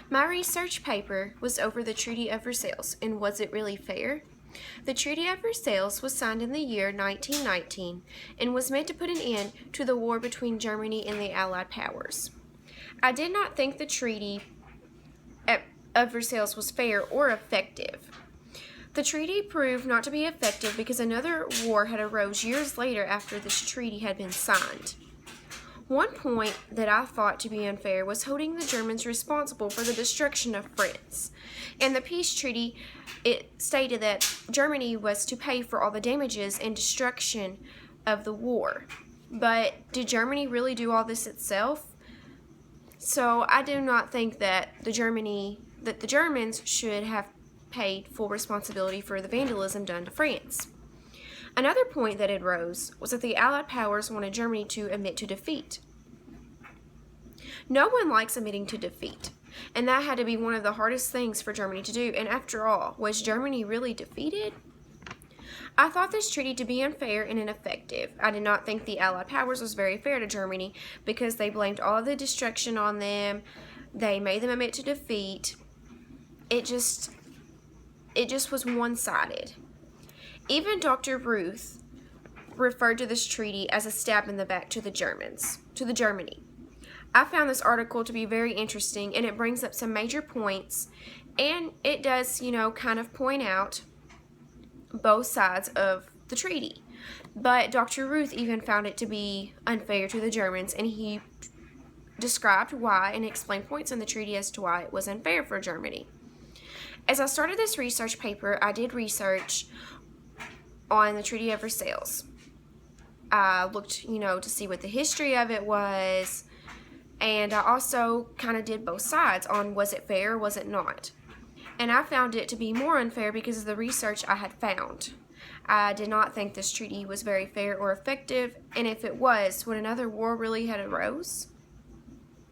My research paper was over the Treaty of Versailles, and was it really fair? The Treaty of Versailles was signed in the year 1919 and was meant to put an end to the war between Germany and the Allied powers. I did not think the Treaty of Versailles was fair or effective. The treaty proved not to be effective because another war had arose years later after this treaty had been signed. One point that I thought to be unfair was holding the Germans responsible for the destruction of France. In the peace treaty, it stated that Germany was to pay for all the damages and destruction of the war. But did Germany really do all this itself? So I do not think that the Germans should have paid full responsibility for the vandalism done to France. Another point that arose was that the Allied powers wanted Germany to admit to defeat. No one likes admitting to defeat, and that had to be one of the hardest things for Germany to do. And after all, was Germany really defeated? I thought this treaty to be unfair and ineffective. I did not think the Allied powers was very fair to Germany because they blamed all of the destruction on them. They made them admit to defeat. It just was one-sided. Even Dr. Ruth referred to this treaty as a stab in the back to Germany. I found this article to be very interesting, and it brings up some major points, and it does, kind of point out both sides of the treaty. But Dr. Ruth even found it to be unfair to the Germans, and he described why and explained points in the treaty as to why it was unfair for Germany. As I started this research paper, I did research on the Treaty of Versailles. I looked, to see what the history of it was, and I also kind of did both sides on was it fair or was it not. And I found it to be more unfair because of the research I had found. I did not think this treaty was very fair or effective, and if it was, would another war really have arose?